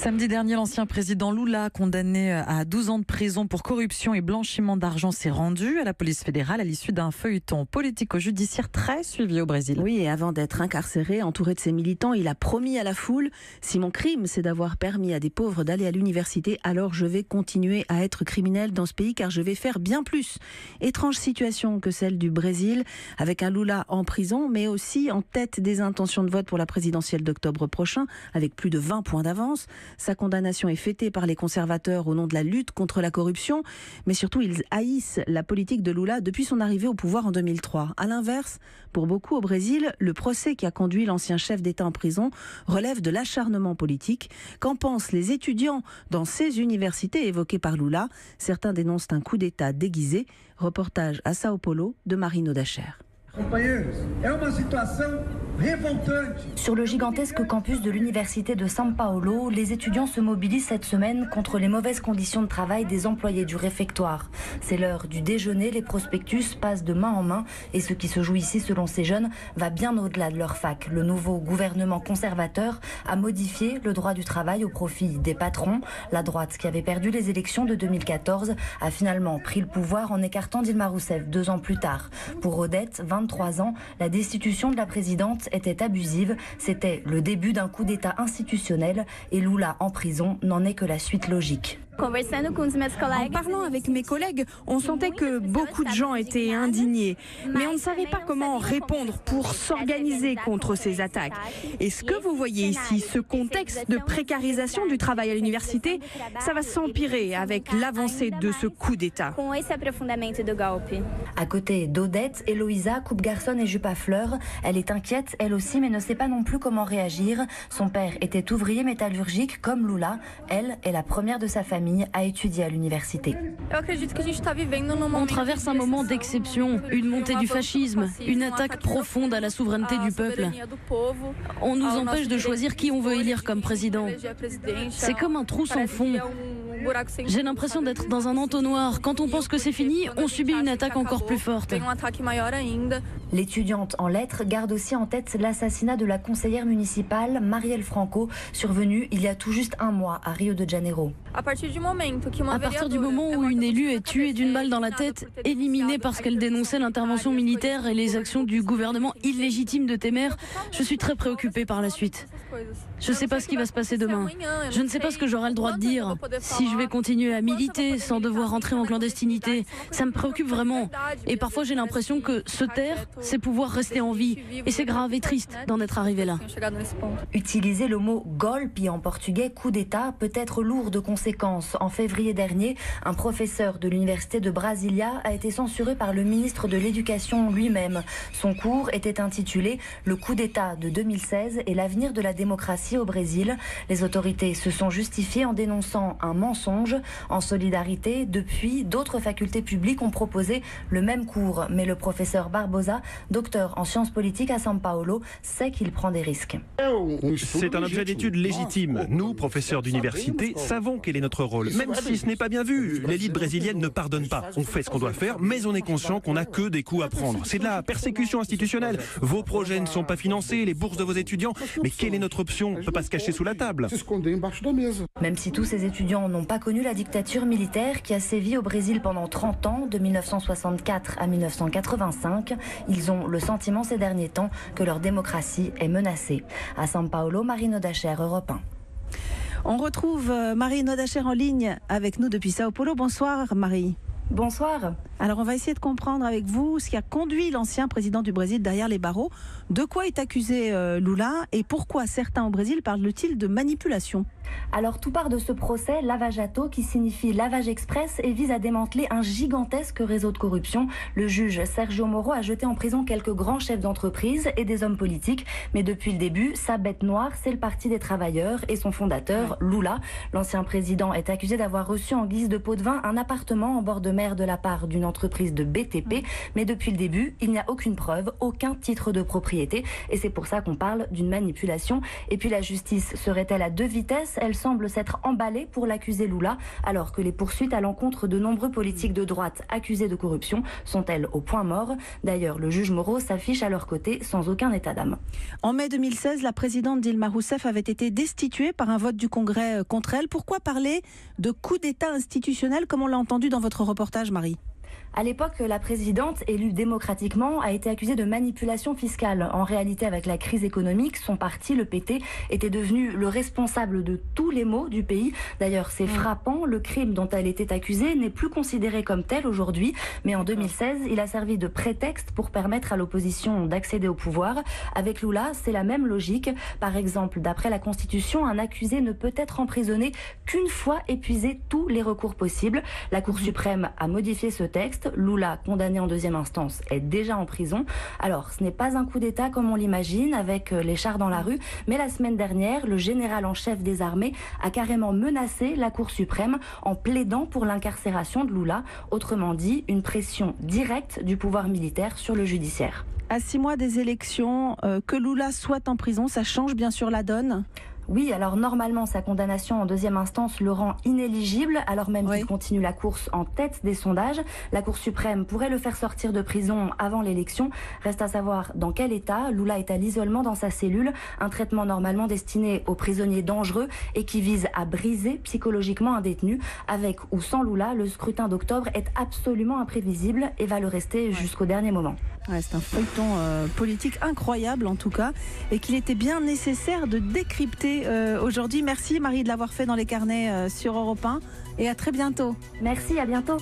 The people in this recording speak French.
Samedi dernier, l'ancien président Lula, condamné à 12 ans de prison pour corruption et blanchiment d'argent, s'est rendu à la police fédérale à l'issue d'un feuilleton politico-judiciaire très suivi au Brésil. Oui, et avant d'être incarcéré, entouré de ses militants, il a promis à la foule « Si mon crime, c'est d'avoir permis à des pauvres d'aller à l'université, alors je vais continuer à être criminel dans ce pays car je vais faire bien plus ». Étrange situation que celle du Brésil, avec un Lula en prison, mais aussi en tête des intentions de vote pour la présidentielle d'octobre prochain, avec plus de 20 points d'avance. Sa condamnation est fêtée par les conservateurs au nom de la lutte contre la corruption, mais surtout ils haïssent la politique de Lula depuis son arrivée au pouvoir en 2003. À l'inverse, pour beaucoup au Brésil, le procès qui a conduit l'ancien chef d'État en prison relève de l'acharnement politique. Qu'en pensent les étudiants dans ces universités évoquées par Lula? Certains dénoncent un coup d'État déguisé. Reportage à Sao Paulo de Marino Dacher. Sur le gigantesque campus de l'université de São Paulo, les étudiants se mobilisent cette semaine contre les mauvaises conditions de travail des employés du réfectoire. C'est l'heure du déjeuner, les prospectus passent de main en main et ce qui se joue ici, selon ces jeunes, va bien au-delà de leur fac. Le nouveau gouvernement conservateur a modifié le droit du travail au profit des patrons. La droite, qui avait perdu les élections de 2014, a finalement pris le pouvoir en écartant Dilma Rousseff 2 ans plus tard. Pour Odette, 23 ans, la destitution de la présidente était abusive. C'était le début d'un coup d'État institutionnel et Lula en prison n'en est que la suite logique. En parlant avec mes collègues, on sentait que beaucoup de gens étaient indignés, mais on ne savait pas comment répondre pour s'organiser contre ces attaques. Et ce que vous voyez ici, ce contexte de précarisation du travail à l'université, ça va s'empirer avec l'avancée de ce coup d'État. À côté d'Odette, Héloïsa coupe garçonne et jupe à fleurs. Elle est inquiète, elle aussi, mais ne sait pas non plus comment réagir. Son père était ouvrier métallurgique comme Lula. Elle est la première de sa famille à étudier à l'université. On traverse un moment d'exception, une montée du fascisme, une attaque profonde à la souveraineté du peuple. On nous empêche de choisir qui on veut élire comme président. C'est comme un trou sans fond. J'ai l'impression d'être dans un entonnoir. Quand on pense que c'est fini, on subit une attaque encore plus forte. L'étudiante en lettres garde aussi en tête l'assassinat de la conseillère municipale Marielle Franco, survenu il y a tout juste un mois à Rio de Janeiro. À partir du moment où une élue est tuée d'une balle dans la tête, éliminée parce qu'elle dénonçait l'intervention militaire et les actions du gouvernement illégitime de Temer, je suis très préoccupée par la suite. Je ne sais pas ce qui va se passer demain. Je ne sais pas ce que j'aurai le droit de dire. Si je vais continuer à militer sans devoir rentrer en clandestinité, ça me préoccupe vraiment. Et parfois j'ai l'impression que se taire, c'est pouvoir rester en vie. Et c'est grave et triste d'en être arrivé là. Utiliser le mot golpe en portugais, coup d'État, peut être lourd de conséquences. En février dernier, un professeur de l'université de Brasilia a été censuré par le ministre de l'Éducation lui-même. Son cours était intitulé « Le coup d'État de 2016 et l'avenir de la démocratie au Brésil ». Les autorités se sont justifiées en dénonçant un mensonge. En solidarité, depuis, d'autres facultés publiques ont proposé le même cours. Mais le professeur Barbosa, docteur en sciences politiques à São Paulo, sait qu'il prend des risques. C'est un objet d'étude légitime. Nous, professeurs d'université, savons quel est notre rôle. Même si ce n'est pas bien vu, l'élite brésilienne ne pardonne pas. On fait ce qu'on doit faire, mais on est conscient qu'on n'a que des coups à prendre. C'est de la persécution institutionnelle. Vos projets ne sont pas financés, les bourses de vos étudiants. Mais quelle est notre option? On ne peut pas se cacher sous la table. Même si tous ces étudiants n'ont pas connu la dictature militaire qui a sévi au Brésil pendant 30 ans, de 1964 à 1985, ils ont le sentiment ces derniers temps que leur démocratie est menacée. À São Paulo, Marino Dacher, Europe 1. On retrouve Marino Dacher en ligne avec nous depuis Sao Paulo. Bonsoir Marie. Bonsoir. Alors on va essayer de comprendre avec vous ce qui a conduit l'ancien président du Brésil derrière les barreaux. De quoi est accusé Lula et pourquoi certains au Brésil parlent-ils de manipulation? Alors tout part de ce procès Lava Jato qui signifie lavage express et vise à démanteler un gigantesque réseau de corruption. Le juge Sergio Moro a jeté en prison quelques grands chefs d'entreprise et des hommes politiques. Mais depuis le début, sa bête noire, c'est le Parti des travailleurs et son fondateur, Lula. L'ancien président est accusé d'avoir reçu en guise de pot de vin un appartement en bord de mer de la part d'une entreprise de BTP. Mais depuis le début, il n'y a aucune preuve, aucun titre de propriété. Et c'est pour ça qu'on parle d'une manipulation. Et puis la justice serait-elle à deux vitesses? presse, elle semble s'être emballée pour l'accuser Lula, alors que les poursuites à l'encontre de nombreux politiques de droite accusés de corruption sont, elles, au point mort. D'ailleurs, le juge Moro s'affiche à leur côté sans aucun état d'âme. En mai 2016, la présidente Dilma Rousseff avait été destituée par un vote du Congrès contre elle. Pourquoi parler de coup d'État institutionnel comme on l'a entendu dans votre reportage, Marie ? À l'époque, la présidente, élue démocratiquement, a été accusée de manipulation fiscale. En réalité, avec la crise économique, son parti, le PT, était devenu le responsable de tous les maux du pays. D'ailleurs, c'est frappant, le crime dont elle était accusée n'est plus considéré comme tel aujourd'hui. Mais en 2016, il a servi de prétexte pour permettre à l'opposition d'accéder au pouvoir. Avec Lula, c'est la même logique. Par exemple, d'après la Constitution, un accusé ne peut être emprisonné qu'une fois épuisé tous les recours possibles. La Cour suprême a modifié ce texte. Lula, condamné en deuxième instance, est déjà en prison. Alors, ce n'est pas un coup d'État comme on l'imagine, avec les chars dans la rue, mais la semaine dernière, le général en chef des armées a carrément menacé la Cour suprême en plaidant pour l'incarcération de Lula. Autrement dit, une pression directe du pouvoir militaire sur le judiciaire. À 6 mois des élections, que Lula soit en prison, ça change bien sûr la donne ? Oui, alors normalement, sa condamnation en deuxième instance le rend inéligible, alors même qu'il continue la course en tête des sondages. La Cour suprême pourrait le faire sortir de prison avant l'élection. Reste à savoir dans quel état. Lula est à l'isolement dans sa cellule, un traitement normalement destiné aux prisonniers dangereux et qui vise à briser psychologiquement un détenu. Avec ou sans Lula, le scrutin d'octobre est absolument imprévisible et va le rester jusqu'au dernier moment. C'est un feuilleton politique incroyable en tout cas, et qu'il était bien nécessaire de décrypter aujourd'hui. Merci Marie de l'avoir fait dans les carnets sur Europe 1, et à très bientôt. Merci, à bientôt.